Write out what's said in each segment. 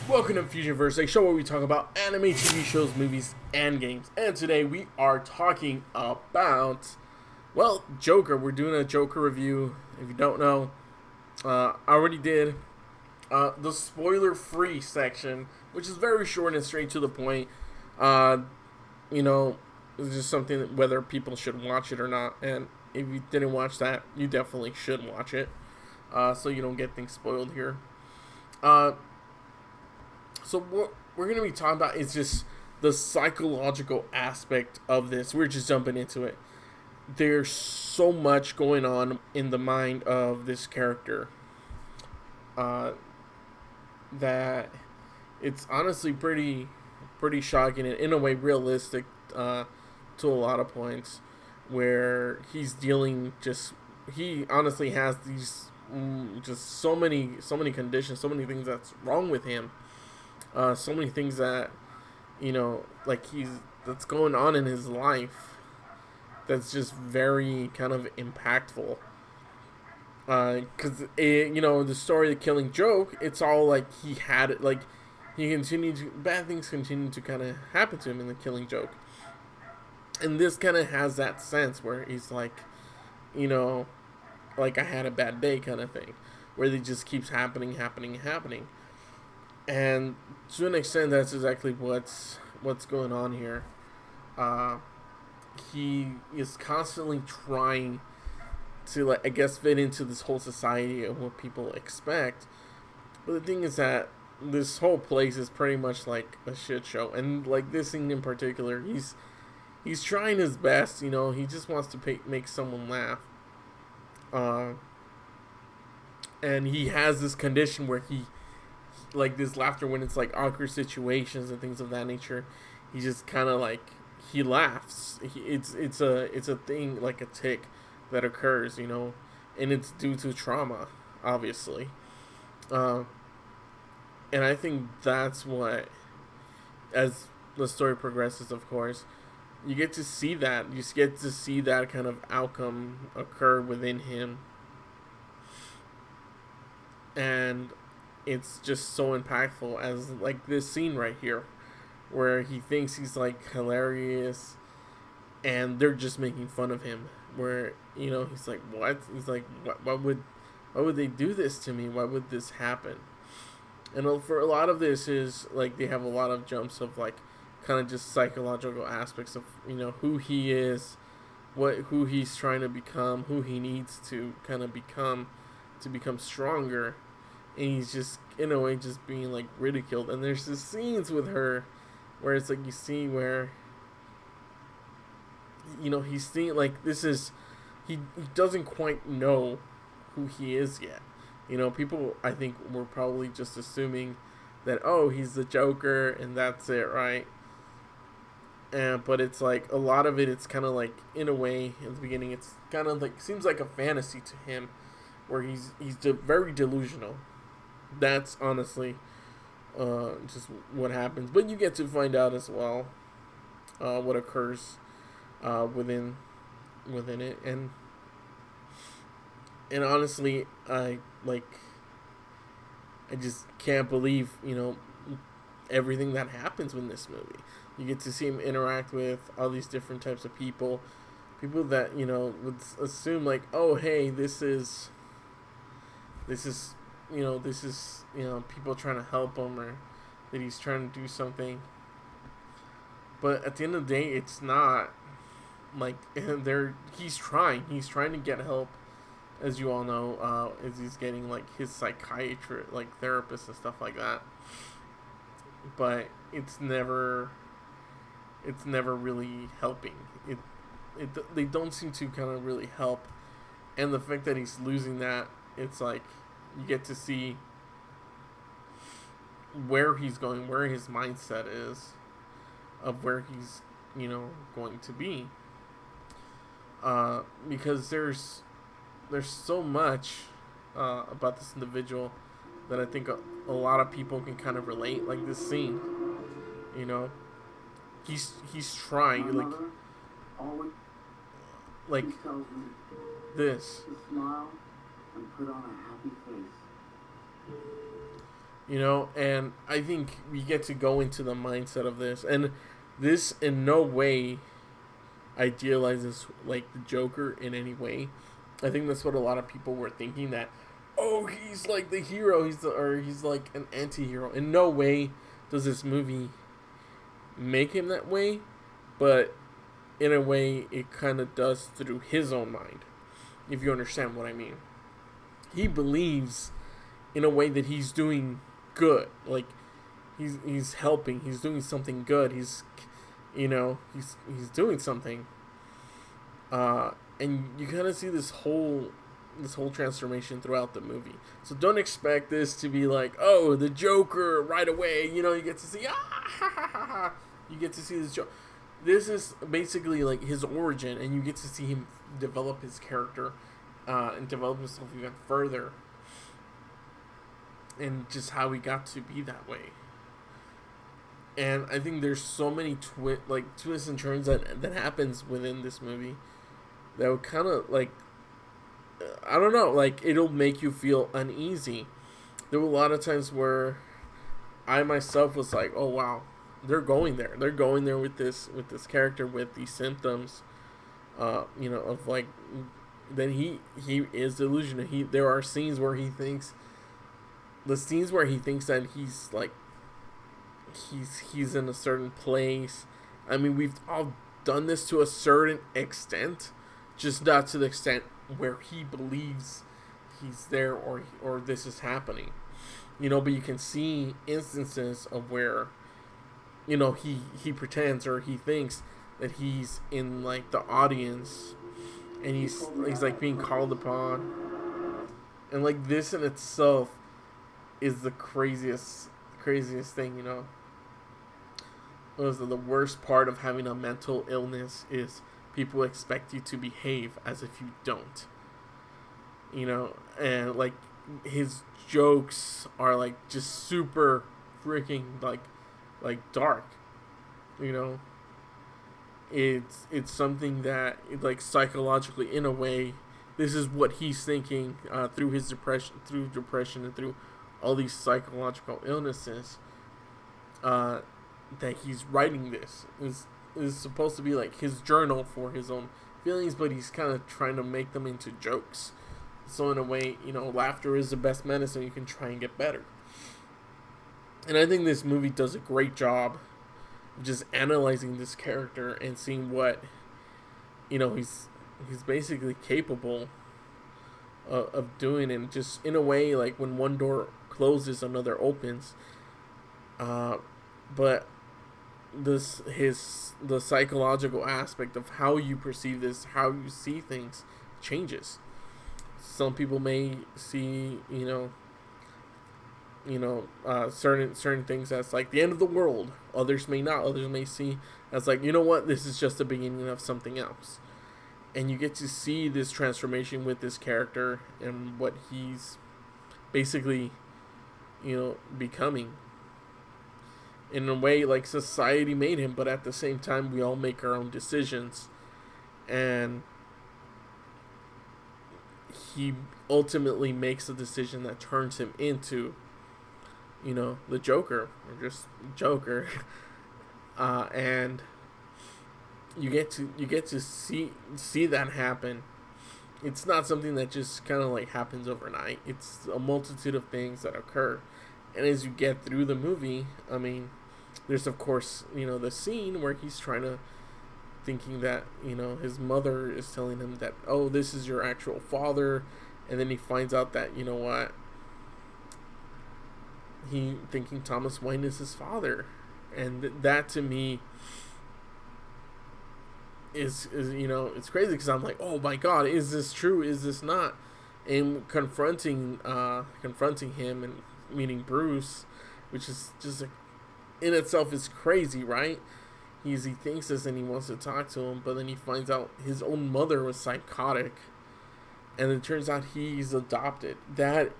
Welcome to Fusionverse, a show where we talk about anime, TV shows, movies, and games. And today we are talking about, well, Joker. We're doing a Joker review. If you don't know, I already did the spoiler-free section, which is very short and straight to the point. Uh, you know, it's just something that whether people should watch it or not. And if you didn't watch that, you definitely should watch it, so you don't get things spoiled here. Uh, So what we're going to be talking about is just the psychological aspect of this. We're just jumping into it. There's so much going on in the mind of this character uh, that it's honestly pretty shocking and in a way realistic to a lot of points, where he's dealing just he honestly has these just so many conditions, so many things that's wrong with him, so many things that like that's going on in his life that's just very kind of impactful. Because the story of the Killing Joke, it's all like he had it, like he continued bad things continue to kind of happen to him in the Killing Joke, and this kind of has that sense where he's like, you know, like I had a bad day kind of thing, where it just keeps happening. And to an extent, that's exactly what's going on here. Uh, he is constantly trying to, like, I guess, fit into this whole society and what people expect. But the thing is that this whole place is pretty much like a shit show, and like this thing in particular, he's trying his best. He just wants to make someone laugh. Uh, and he has this condition where he like this laughter when it's like awkward situations and things of that nature. He just kind of like he laughs. It's a thing, like a tick that occurs, and it's due to trauma, obviously. Uh, and I think that's what, as the story progresses, of course, you get to see that. You get to see that kind of outcome occur within him, and it's just so impactful, as like this scene right here where he thinks he's like hilarious and they're just making fun of him, where he's like, what, he's like, why would they do this to me, why would this happen? And for a lot of this is like they have a lot of jumps of like kind of just psychological aspects of who he is, who he's trying to become, who he needs to kind of become to become stronger. And he's just in a way just being like ridiculed. And there's just scenes with her where it's like you see where he's seeing like this is he doesn't quite know who he is yet. People, I think, were probably just assuming that, oh, he's the Joker and that's it, right? But it's like a lot of it's kind of like, in a way, in the beginning, it's kind of like seems like a fantasy to him, where he's very delusional. That's honestly just what happens. But you get to find out as well what occurs within it, and honestly, I just can't believe everything that happens in this movie. You get to see him interact with all these different types of people that would assume like, oh, hey, this is people trying to help him, or that he's trying to do something. But at the end of the day, it's not like he's trying to get help, as you all know, as he's getting like his psychiatrist, like therapist and stuff like that. But it's never really helping. They don't seem to kind of really help. And the fact that he's losing that, it's like you get to see where he's going, where his mindset is, of where he's going to be, because there's so much about this individual that I think a lot of people can kind of relate. Like this scene, he's trying, like this. To smile and put on a happy face. you know. And I think we get to go into the mindset of this, and this in no way idealizes like the Joker in any way. I think that's what a lot of people were thinking, that oh, he's like the hero, he's like an anti-hero. In no way does this movie make him that way, but in a way it kind of does through his own mind, if you understand what I mean. He believes in a way that he's doing good, like he's helping, he's doing something good, he's, you know, he's doing something, and you kind of see this whole transformation throughout the movie. So don't expect this to be like, oh, the Joker right away. You know, you get to see, you get to see this Joker. This is basically like his origin, and you get to see him develop his character, and develop himself even further, and just how he got to be that way. And I think there's so many twists and turns that happens within this movie that would kind of like, I don't know, like it'll make you feel uneasy. There were a lot of times where I myself was like, oh wow, they're going there with this character with these symptoms, you know, of like, then he is delusional. There are scenes where he thinks that he's like, he's in a certain place. I mean, we've all done this to a certain extent, just not to the extent where he believes he's there, or this is happening, you know. But you can see instances of where, you know, he pretends, or he thinks that he's in like the audience, and he's like being called upon, and like this in itself is the craziest thing, you know. The worst part of having a mental illness is people expect you to behave as if you don't, you know. And like his jokes are like just super freaking like dark, you know. It's something that, like, psychologically, in a way, this is what he's thinking, through his depression, and through all these psychological illnesses, that he's writing this is supposed to be like his journal for his own feelings, but he's kind of trying to make them into jokes. So in a way, you know, laughter is the best medicine. You can try and get better. And I think this movie does a great job of just analyzing this character and seeing what, you know, he's basically capable of doing. And just in a way, like when one door closes, another opens. But the psychological aspect of how you perceive this, how you see things, changes. Some people may see, certain things as like the end of the world. Others may not. Others may see as like, you know what, this is just the beginning of something else. And you get to see this transformation with this character and what he's basically, becoming. In a way, like society made him, but at the same time, we all make our own decisions. And he ultimately makes a decision that turns him into, the Joker, or just Joker. And you get to see that happen. It's not something that just kind of like happens overnight. It's a multitude of things that occur. And as you get through the movie, I mean, there's of course, the scene where he's thinking that, his mother is telling him that, oh, this is your actual father. And then he finds out that, he thinking Thomas Wayne is his father. And that to me is it's crazy, because I'm like, oh my God, is this true? Is this not? And confronting him and meeting Bruce, which is just in itself is crazy, right? He thinks this and he wants to talk to him, but then he finds out his own mother was psychotic, and it turns out he's adopted. That,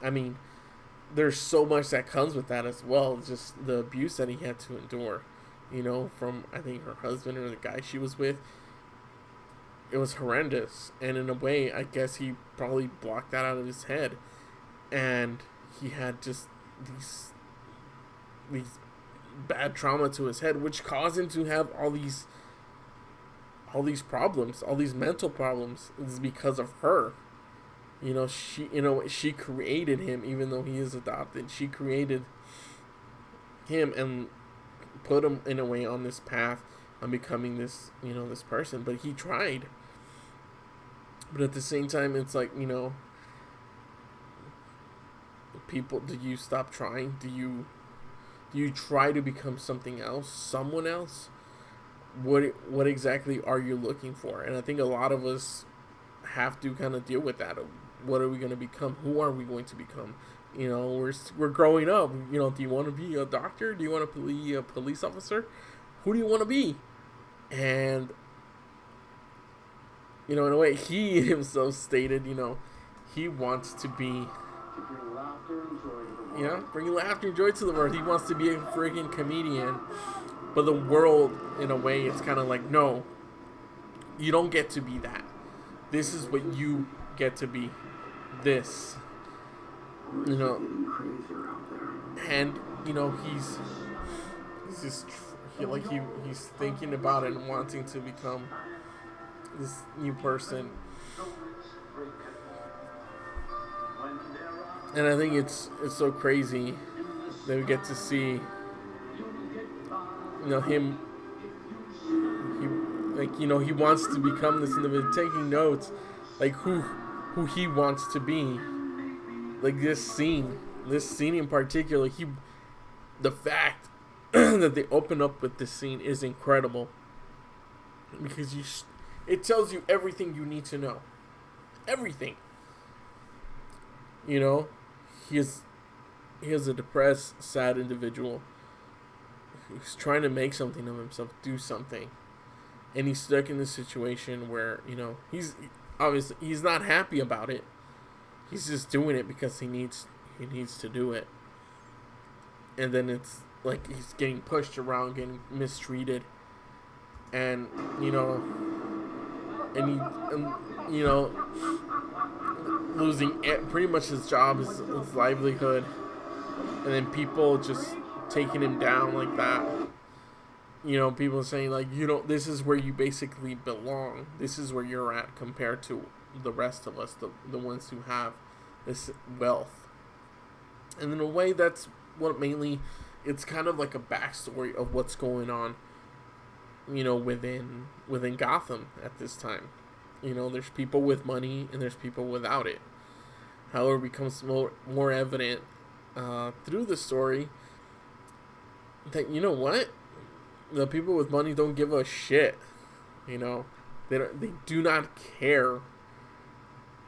I mean, there's so much that comes with that as well. Just the abuse that he had to endure, from, I think, her husband or the guy she was with. It was horrendous, and in a way, I guess he probably blocked that out of his head, and he had just these bad trauma to his head, which caused him to have all these problems, all these mental problems. Is because of her. She created him, even though he is adopted. She created him and put him in a way on this path on becoming this, this person. But he tried. But at the same time, it's like, people, do you stop trying? Do you try to become something else, someone else? What exactly are you looking for? And I think a lot of us have to kind of deal with that. What are we going to become? Who are we going to become? We're growing up. Do you want to be a doctor? Do you want to be a police officer? Who do you want to be? And in a way, he himself stated, he wants to be, bring laughter and joy to the world. He wants to be a freaking comedian. But the world, in a way, it's kind of like, no, you don't get to be that. This is what you get to be. This. And, he's just, he's thinking about it and wanting to become this new person. And I think it's so crazy that we get to see him. He wants to become this individual, taking notes, like who he wants to be. Like this scene in particular, the fact that they open up with this scene is incredible, because it tells you everything you need to know. Everything. He is a depressed, sad individual. He's trying to make something of himself, do something. And he's stuck in this situation where, he's not happy about it. He's just doing it because he needs to do it. And then it's like he's getting pushed around, getting mistreated. And, losing pretty much his job, his livelihood. And then people just taking him down like that. People saying like, this is where you basically belong. This is where you're at compared to the rest of us, the ones who have this wealth. And in a way, that's what mainly, it's kind of like a backstory of what's going on, within Gotham at this time. There's people with money and there's people without it. However, it becomes more evident through the story that, the people with money don't give a shit. They do not care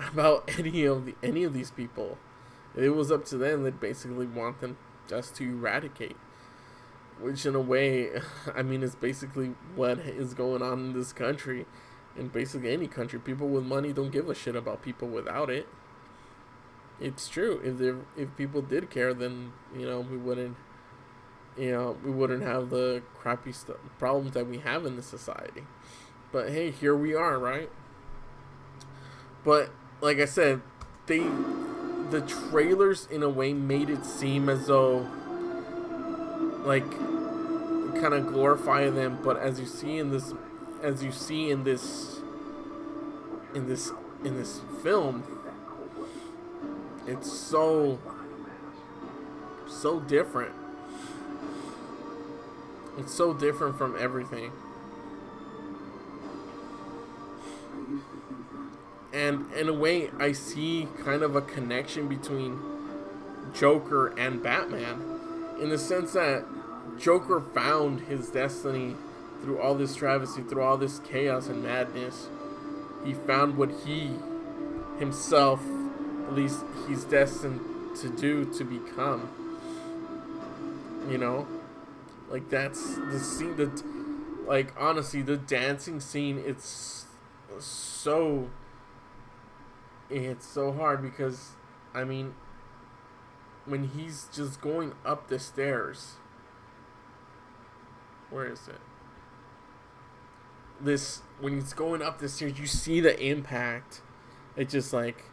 about any of these people. If it was up to them, they'd basically want them just to eradicate. Which in a way, is basically what is going on in this country. In basically any country, people with money don't give a shit about people without it. It's true. If people did care, then we wouldn't have the crappy problems that we have in the society. But hey, here we are, right? But like I said, the trailers in a way made it seem as though like kind of glorify them, but as you see in this film, it's so different. It's so different from everything. And in a way, I see kind of a connection between Joker and Batman, in the sense that Joker found his destiny through all this travesty, through all this chaos and madness. He found what he himself, at least he's destined to do, to become. Like that's the scene that, like, honestly, the dancing scene, it's so hard because, when he's just going up the stairs, where is it? When he's going up the stairs, you see the impact. It's just like,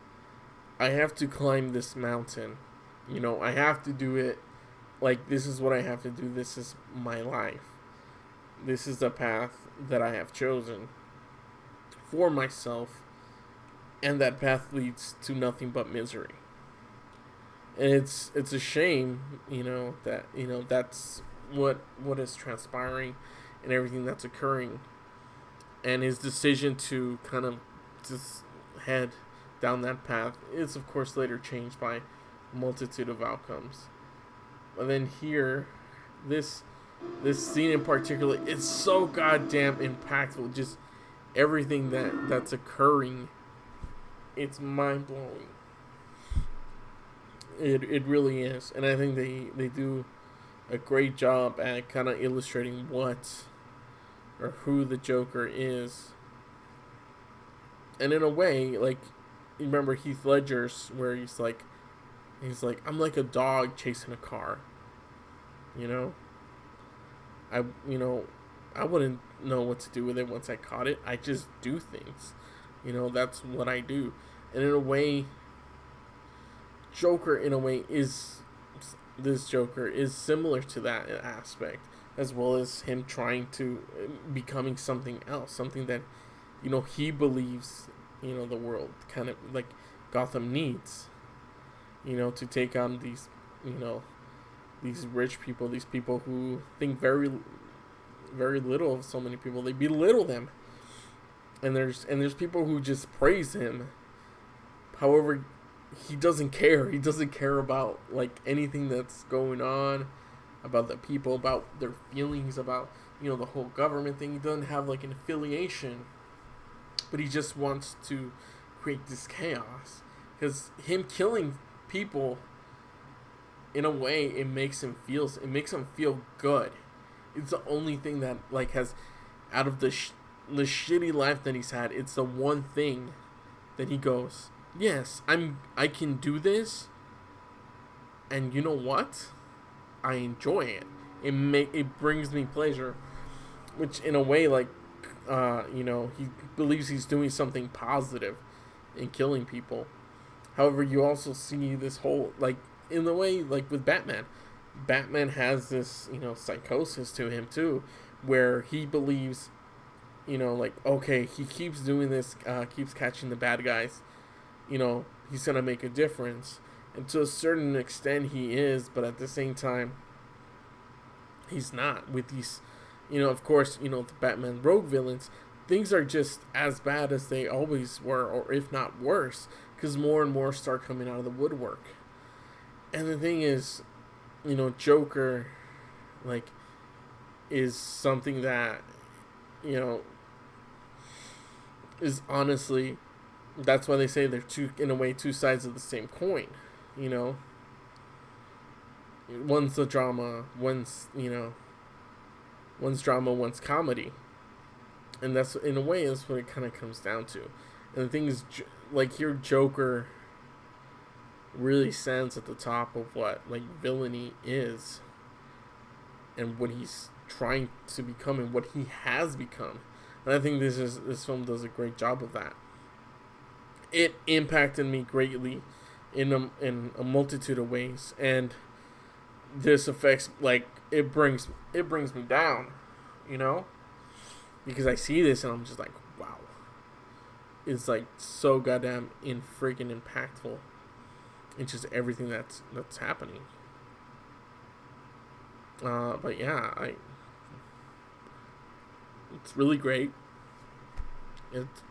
I have to climb this mountain. I have to do it. Like, this is what I have to do. This is my life. This is the path that I have chosen for myself, and that path leads to nothing but misery. And it's a shame, that that's what is transpiring and everything that's occurring. And his decision to kind of just head down that path is, of course, later changed by a multitude of outcomes. But then here, this scene in particular, it's so goddamn impactful. Just everything that's occurring, it's mind blowing. It really is, and I think they do a great job at kind of illustrating what or who the Joker is. And in a way, like, you remember Heath Ledger's where he's like, I'm like a dog chasing a car. I wouldn't know what to do with it once I caught it. I just do things. That's what I do. And in a way, this Joker is similar to that aspect, as well as him trying to becoming something else, something that he believes the world kind of like Gotham needs, to take on these rich people, these people who think very very little of so many people. They belittle them, and there's people who just praise him. However, he doesn't care. He doesn't care about like anything that's going on, about the people, about their feelings, about the whole government thing. He doesn't have like an affiliation, but he just wants to create this chaos. Because him killing people, in a way, it makes him feel good. It's the only thing that like has, out of the shitty life that he's had, it's the one thing that he goes, yes, I can do this, and you know what? I enjoy it. It brings me pleasure, which in a way, like, he believes he's doing something positive in killing people. However, you also see this whole, like, in the way, like with Batman. Batman has this, psychosis to him too, where he believes, like, okay, he keeps doing this, keeps catching the bad guys, he's gonna make a difference. And to a certain extent he is, but at the same time, he's not. With these, of course, the Batman rogue villains, things are just as bad as they always were, or if not worse, because more and more start coming out of the woodwork. And the thing is, Joker, like, is something that, is honestly, that's why they say they're two sides of the same coin, One's the drama, one's drama, one's comedy. And that's, in a way, that's what it kind of comes down to. And the thing is, like, here Joker really stands at the top of what, like, villainy is, and what he's trying to become, and what he has become. And I think this film does a great job of that. It impacted me greatly in a multitude of ways, and this affects, like, it brings me down, because I see this and I'm just like, wow, it's like so goddamn freaking impactful. It's just everything that's happening. But yeah, it's really great. It's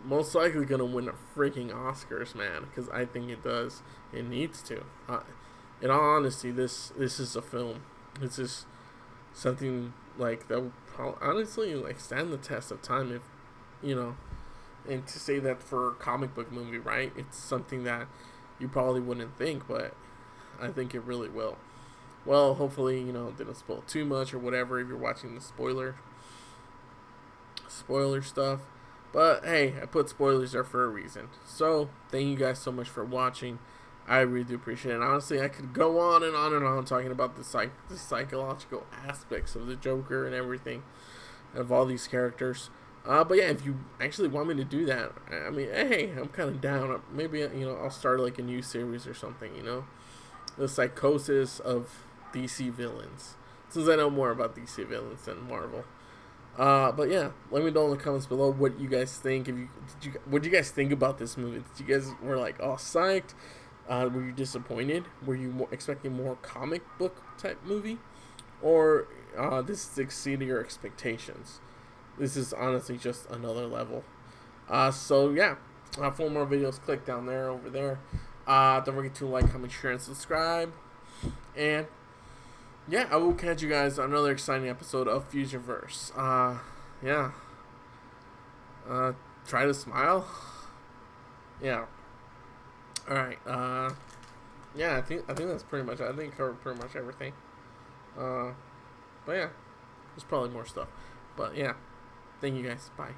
most likely gonna win a freaking Oscars, man, because I think it does. It needs to. In all honesty, this is a film. This is something like that will honestly like stand the test of time, if and to say that for a comic book movie, right? It's something that you probably wouldn't think, but I think it really will. Well, hopefully, didn't spoil too much or whatever if you're watching the spoiler stuff. But hey, I put spoilers there for a reason. So, thank you guys so much for watching. I really do appreciate it. And honestly, I could go on and on and on talking about the psychological aspects of the Joker and everything, of all these characters. But yeah, if you actually want me to do that, I mean, hey, I'm kind of down. Maybe, I'll start like a new series or something, the psychosis of DC villains. Since I know more about DC villains than Marvel. But yeah, let me know in the comments below what you guys think. What do you guys think about this movie? Did you guys were like all psyched? Were you disappointed? Were you expecting more comic book type movie, or this exceeded your expectations? This is honestly just another level. So yeah, for more videos, click down there over there. Don't forget to like, comment, share, and subscribe. And yeah, I will catch you guys on another exciting episode of Fusionverse. Yeah. Try to smile. Yeah. All right. Yeah, I think that's pretty much it. I think I covered pretty much everything. But yeah, there's probably more stuff. But yeah, thank you guys. Bye.